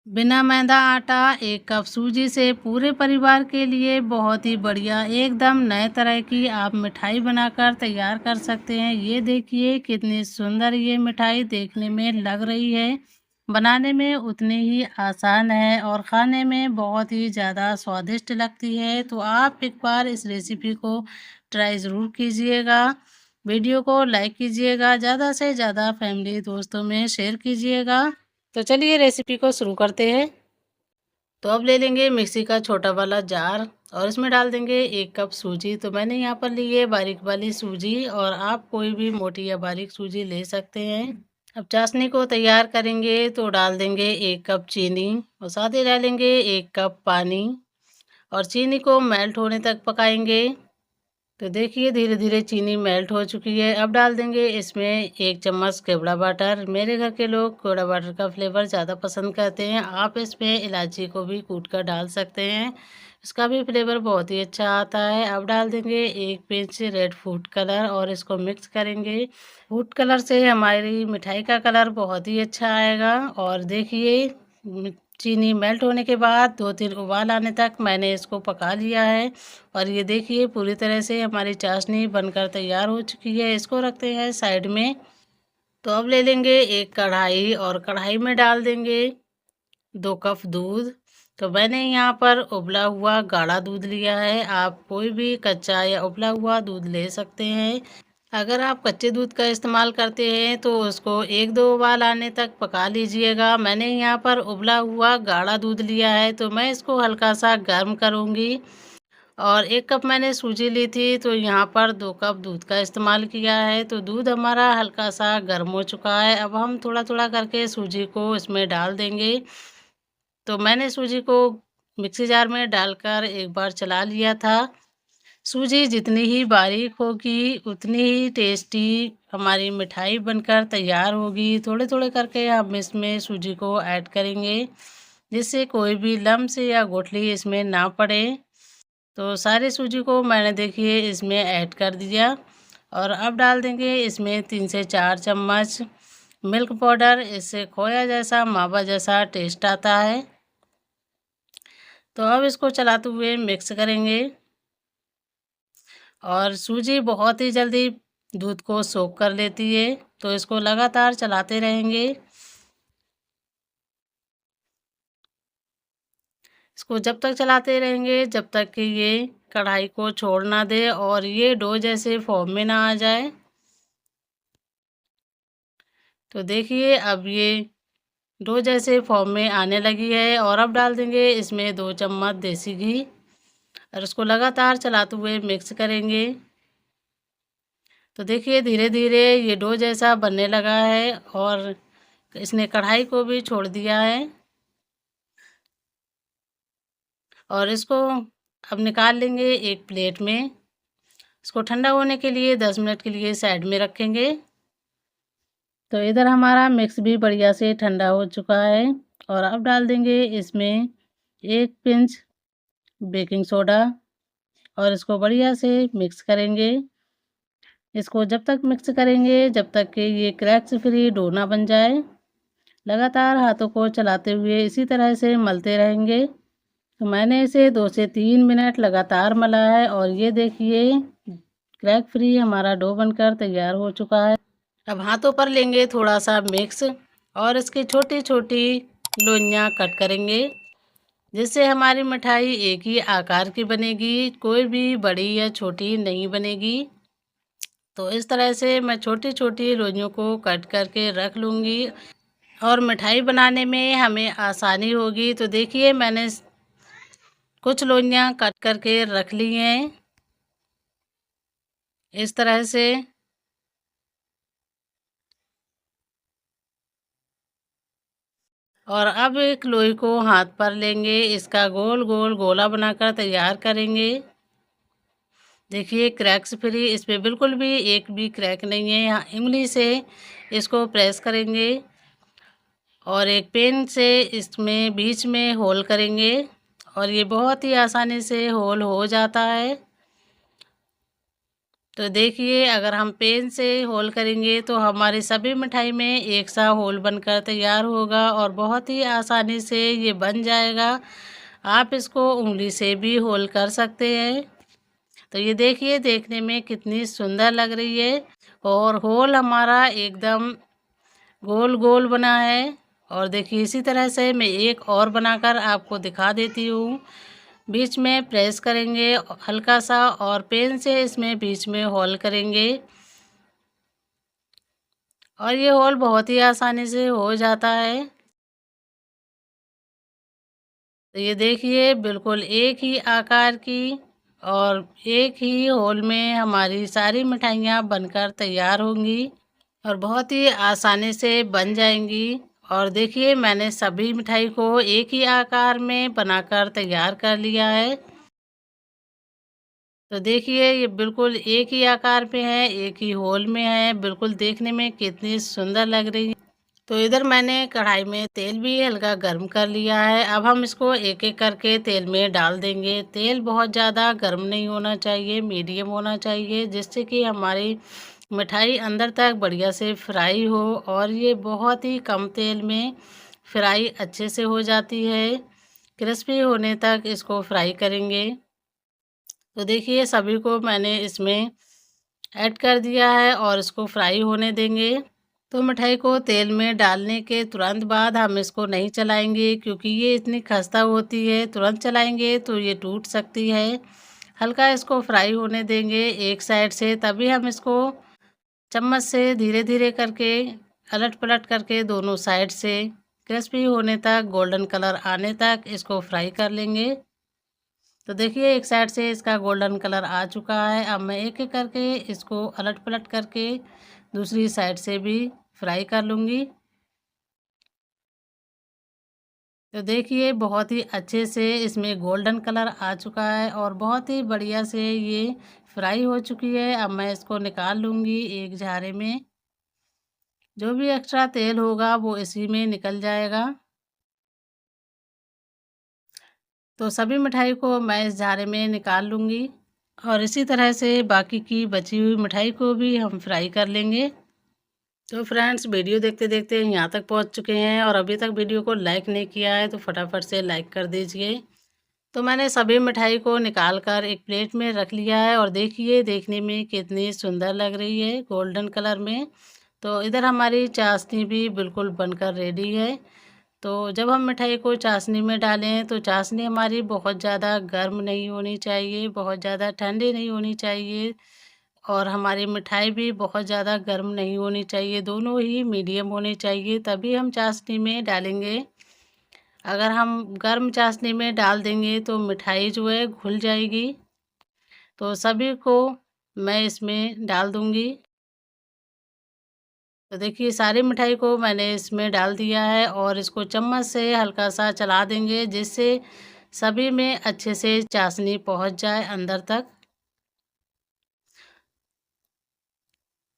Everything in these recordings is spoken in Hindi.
बिना मैदा आटा 1 कप सूजी से पूरे परिवार के लिए बहुत ही बढ़िया एकदम नए तरह की आप मिठाई बनाकर तैयार कर सकते हैं। ये देखिए कितनी सुंदर ये मिठाई देखने में लग रही है। बनाने में उतनी ही आसान है और खाने में बहुत ही ज़्यादा स्वादिष्ट लगती है। तो आप एक बार इस रेसिपी को ट्राई ज़रूर कीजिएगा। वीडियो को लाइक कीजिएगा, ज़्यादा से ज़्यादा फैमिली दोस्तों में शेयर कीजिएगा। तो चलिए रेसिपी को शुरू करते हैं। तो अब ले लेंगे मिक्सी का छोटा वाला जार और इसमें डाल देंगे 1 कप सूजी। तो मैंने यहाँ पर ली है बारीक वाली सूजी और आप कोई भी मोटी या बारीक सूजी ले सकते हैं। अब चाशनी को तैयार करेंगे तो डाल देंगे 1 कप चीनी और साथ ही डालेंगे 1 कप पानी और चीनी को मेल्ट होने तक पकाएंगे। तो देखिए धीरे धीरे चीनी मेल्ट हो चुकी है। अब डाल देंगे इसमें 1 चम्मच केवड़ा वाटर। मेरे घर के लोग केवड़ा वाटर का फ्लेवर ज़्यादा पसंद करते हैं। आप इसमें इलायची को भी कूट कर डाल सकते हैं, इसका भी फ्लेवर बहुत ही अच्छा आता है। अब डाल देंगे 1 पिंच रेड फूड कलर और इसको मिक्स करेंगे। फूड कलर से हमारी मिठाई का कलर बहुत ही अच्छा आएगा। और देखिए चीनी मेल्ट होने के बाद 2-3 उबाल आने तक मैंने इसको पका लिया है और ये देखिए पूरी तरह से हमारी चाशनी बनकर तैयार हो चुकी है। इसको रखते हैं साइड में। तो अब ले लेंगे एक कढ़ाई और कढ़ाई में डाल देंगे 2 कप दूध। तो मैंने यहाँ पर उबला हुआ गाढ़ा दूध लिया है। आप कोई भी कच्चा या उबला हुआ दूध ले सकते हैं। अगर आप कच्चे दूध का इस्तेमाल करते हैं तो उसको 1-2 उबाल आने तक पका लीजिएगा। मैंने यहाँ पर उबला हुआ गाढ़ा दूध लिया है तो मैं इसको हल्का सा गर्म करूँगी। और 1 कप मैंने सूजी ली थी तो यहाँ पर 2 कप दूध का इस्तेमाल किया है। तो दूध हमारा हल्का सा गर्म हो चुका है। अब हम थोड़ा थोड़ा करके सूजी को इसमें डाल देंगे। तो मैंने सूजी को मिक्सी जार में डालकर एक बार चला लिया था। सूजी जितनी ही बारीक होगी उतनी ही टेस्टी हमारी मिठाई बनकर तैयार होगी। थोड़े थोड़े करके हम इसमें सूजी को ऐड करेंगे जिससे कोई भी लम्स या गुठली इसमें ना पड़े। तो सारे सूजी को मैंने देखिए इसमें ऐड कर दिया और अब डाल देंगे इसमें 3 से 4 चम्मच मिल्क पाउडर। इससे खोया जैसा मावा जैसा टेस्ट आता है। तो अब इसको चलाते हुए मिक्स करेंगे और सूजी बहुत ही जल्दी दूध को सोख कर लेती है तो इसको लगातार चलाते रहेंगे। इसको जब तक चलाते रहेंगे जब तक कि ये कढ़ाई को छोड़ ना दे और ये डो जैसे फॉर्म में ना आ जाए। तो देखिए अब ये डो जैसे फॉर्म में आने लगी है और अब डाल देंगे इसमें 2 चम्मच देसी घी और इसको लगातार चलाते हुए मिक्स करेंगे। तो देखिए धीरे धीरे ये डो जैसा बनने लगा है और इसने कढ़ाई को भी छोड़ दिया है। और इसको अब निकाल लेंगे एक प्लेट में। इसको ठंडा होने के लिए 10 मिनट के लिए साइड में रखेंगे। तो इधर हमारा मिक्स भी बढ़िया से ठंडा हो चुका है और अब डाल देंगे इसमें 1 पिंच बेकिंग सोडा और इसको बढ़िया से मिक्स करेंगे। इसको जब तक मिक्स करेंगे जब तक कि ये क्रैक्स फ्री डो ना बन जाए। लगातार हाथों को चलाते हुए इसी तरह से मलते रहेंगे। तो मैंने इसे 2 से 3 मिनट लगातार मला है और ये देखिए क्रैक फ्री हमारा डो बनकर तैयार हो चुका है। अब हाथों पर लेंगे थोड़ा सा मिक्स और इसकी छोटी छोटी लोइयाँ कट करेंगे जिससे हमारी मिठाई एक ही आकार की बनेगी, कोई भी बड़ी या छोटी नहीं बनेगी। तो इस तरह से मैं छोटी छोटी लोइयों को कट करके रख लूँगी और मिठाई बनाने में हमें आसानी होगी। तो देखिए मैंने कुछ लोइयाँ कट करके रख ली हैं इस तरह से। और अब एक लोई को हाथ पर लेंगे, इसका गोल गोल गोला बनाकर तैयार करेंगे। देखिए क्रैक्स फ्री, इस पे बिल्कुल भी एक भी क्रैक नहीं है। यहाँ उंगली से इसको प्रेस करेंगे और एक पेन से इसमें बीच में होल करेंगे और ये बहुत ही आसानी से होल हो जाता है। तो देखिए, अगर हम पेन से होल करेंगे तो हमारी सभी मिठाई में एक सा होल बनकर तैयार होगा और बहुत ही आसानी से ये बन जाएगा। आप इसको उँगली से भी होल कर सकते हैं। तो ये देखिए, देखने में कितनी सुंदर लग रही है और होल हमारा एकदम गोल गोल बना है। और देखिए, इसी तरह से मैं एक और बनाकर आपको दिखा देती हूँ। बीच में प्रेस करेंगे हल्का सा और पेन से इसमें बीच में होल करेंगे और ये होल बहुत ही आसानी से हो जाता है। तो ये देखिए, बिल्कुल एक ही आकार की और एक ही होल में हमारी सारी मिठाइयाँ बनकर तैयार होंगी और बहुत ही आसानी से बन जाएंगी। और देखिए, मैंने सभी मिठाई को एक ही आकार में बनाकर तैयार कर लिया है। तो देखिए, ये बिल्कुल एक ही आकार पे है, एक ही होल में है, बिल्कुल देखने में कितनी सुंदर लग रही है। तो इधर मैंने कढ़ाई में तेल भी हल्का गर्म कर लिया है। अब हम इसको एक एक करके तेल में डाल देंगे। तेल बहुत ज़्यादा गर्म नहीं होना चाहिए, मीडियम होना चाहिए, जिससे कि हमारी मिठाई अंदर तक बढ़िया से फ्राई हो और ये बहुत ही कम तेल में फ्राई अच्छे से हो जाती है। क्रिस्पी होने तक इसको फ्राई करेंगे। तो देखिए, सभी को मैंने इसमें ऐड कर दिया है और इसको फ्राई होने देंगे। तो मिठाई को तेल में डालने के तुरंत बाद हम इसको नहीं चलाएंगे, क्योंकि ये इतनी खस्ता होती है, तुरंत चलाएंगे तो ये टूट सकती है। हल्का इसको फ्राई होने देंगे एक साइड से, तभी हम इसको चम्मच से धीरे धीरे करके अलट पलट करके दोनों साइड से क्रिस्पी होने तक, गोल्डन कलर आने तक इसको फ्राई कर लेंगे। तो देखिए, एक साइड से इसका गोल्डन कलर आ चुका है। अब मैं एक एक करके इसको अलट पलट करके दूसरी साइड से भी फ्राई कर लूँगी। तो देखिए, बहुत ही अच्छे से इसमें गोल्डन कलर आ चुका है और बहुत ही बढ़िया से ये फ्राई हो चुकी है। अब मैं इसको निकाल लूँगी एक झारे में। जो भी एक्स्ट्रा तेल होगा वो इसी में निकल जाएगा। तो सभी मिठाई को मैं इस झारे में निकाल लूँगी और इसी तरह से बाकी की बची हुई मिठाई को भी हम फ्राई कर लेंगे। तो फ्रेंड्स, वीडियो देखते देखते यहाँ तक पहुँच चुके हैं और अभी तक वीडियो को लाइक नहीं किया है तो फटाफट से लाइक कर दीजिए। तो मैंने सभी मिठाई को निकाल कर एक प्लेट में रख लिया है और देखिए, देखने में कितनी सुंदर लग रही है गोल्डन कलर में। तो इधर हमारी चाशनी भी बिल्कुल बनकर रेडी है। तो जब हम मिठाई को चाशनी में डालें तो चाशनी हमारी बहुत ज़्यादा गर्म नहीं होनी चाहिए, बहुत ज़्यादा ठंडी नहीं होनी चाहिए और हमारी मिठाई भी बहुत ज़्यादा गर्म नहीं होनी चाहिए, दोनों ही मीडियम होनी चाहिए, तभी हम चाशनी में डालेंगे। अगर हम गर्म चाशनी में डाल देंगे तो मिठाई जो है घुल जाएगी। तो सभी को मैं इसमें डाल दूँगी। तो देखिए, सारी मिठाई को मैंने इसमें डाल दिया है और इसको चम्मच से हल्का सा चला देंगे, जिससे सभी में अच्छे से चाशनी पहुँच जाए अंदर तक।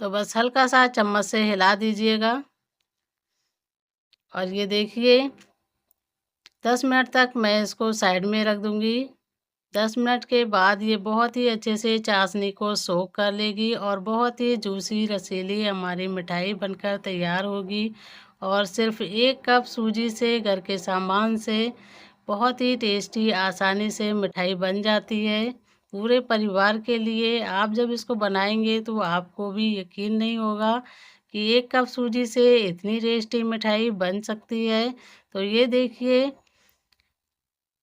तो बस हल्का सा चम्मच से हिला दीजिएगा और ये देखिए, 10 मिनट तक मैं इसको साइड में रख दूँगी। 10 मिनट के बाद ये बहुत ही अच्छे से चाशनी को सोख कर लेगी और बहुत ही जूसी रसीली हमारी मिठाई बनकर तैयार होगी। और सिर्फ़ 1 कप सूजी से, घर के सामान से बहुत ही टेस्टी आसानी से मिठाई बन जाती है। पूरे परिवार के लिए आप जब इसको बनाएंगे तो आपको भी यकीन नहीं होगा कि 1 कप सूजी से इतनी टेस्टी मिठाई बन सकती है। तो ये देखिए,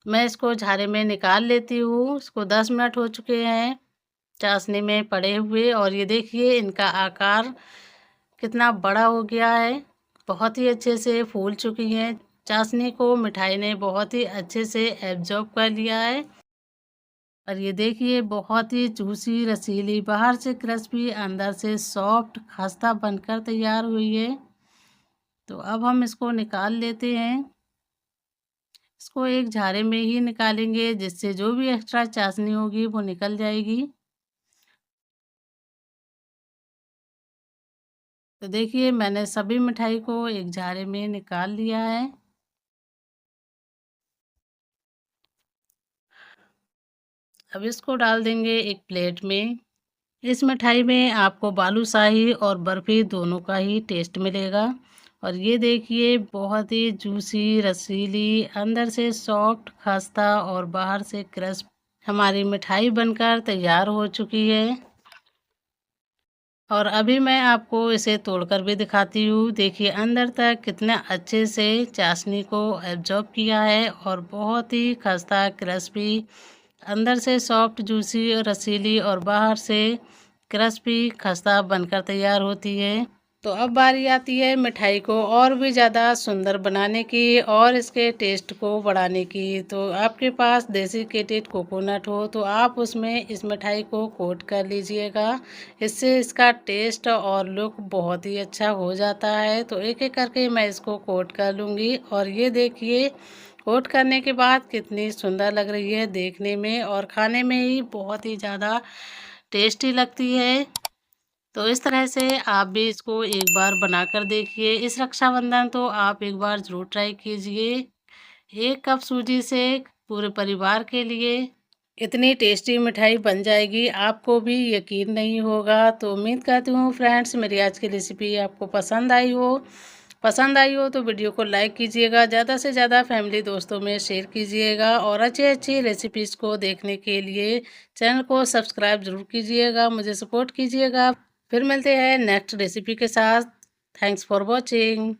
मैं इसको झारे में निकाल लेती हूँ। इसको 10 मिनट हो चुके हैं चाशनी में पड़े हुए और ये देखिए, इनका आकार कितना बड़ा हो गया है। बहुत ही अच्छे से फूल चुकी हैं। चाशनी को मिठाई ने बहुत ही अच्छे से एब्ज़ॉर्ब कर लिया है और ये देखिए, बहुत ही जूसी रसीली, बाहर से क्रिस्पी, अंदर से सॉफ्ट खस्ता बनकर तैयार हुई है। तो अब हम इसको निकाल लेते हैं। इसको एक झारे में ही निकालेंगे, जिससे जो भी एक्स्ट्रा चाशनी होगी वो निकल जाएगी। तो देखिए, मैंने सभी मिठाई को एक झारे में निकाल लिया है। अब इसको डाल देंगे एक प्लेट में। इस मिठाई में आपको बालूशाही और बर्फ़ी दोनों का ही टेस्ट मिलेगा। और ये देखिए बहुत ही जूसी, रसीली, अंदर से सॉफ्ट, खस्ता और बाहर से क्रिस्प हमारी मिठाई बनकर तैयार हो चुकी है। और अभी मैं आपको इसे तोड़कर भी दिखाती हूँ। देखिए अंदर तक कितना अच्छे से चाशनी को एब्जॉर्ब किया है और बहुत ही खस्ता, क्रिस्पी, अंदर से सॉफ्ट, जूसी और रसीली और बाहर से क्रिस्पी खस्ता बनकर तैयार होती है। तो अब बारी आती है मिठाई को और भी ज़्यादा सुंदर बनाने की और इसके टेस्ट को बढ़ाने की। तो आपके पास डेसिकेटेड कोकोनट हो तो आप उसमें इस मिठाई को कोट कर लीजिएगा। इससे इसका टेस्ट और लुक बहुत ही अच्छा हो जाता है। तो एक एक करके मैं इसको कोट कर लूँगी। और ये देखिए कोट करने के बाद कितनी सुंदर लग रही है देखने में और खाने में ही बहुत ही ज़्यादा टेस्टी लगती है। तो इस तरह से आप भी इसको एक बार बनाकर देखिए। इस रक्षाबंधन तो आप एक बार ज़रूर ट्राई कीजिए। 1 कप सूजी से पूरे परिवार के लिए इतनी टेस्टी मिठाई बन जाएगी, आपको भी यकीन नहीं होगा। तो उम्मीद करती हूँ फ्रेंड्स मेरी आज की रेसिपी आपको पसंद आई हो। पसंद आई हो तो वीडियो को लाइक कीजिएगा, ज़्यादा से ज़्यादा फैमिली दोस्तों में शेयर कीजिएगा और अच्छी-अच्छी रेसिपीज़ को देखने के लिए चैनल को सब्सक्राइब ज़रूर कीजिएगा, मुझे सपोर्ट कीजिएगा। फिर मिलते हैं नेक्स्ट रेसिपी के साथ। Thanks for watching.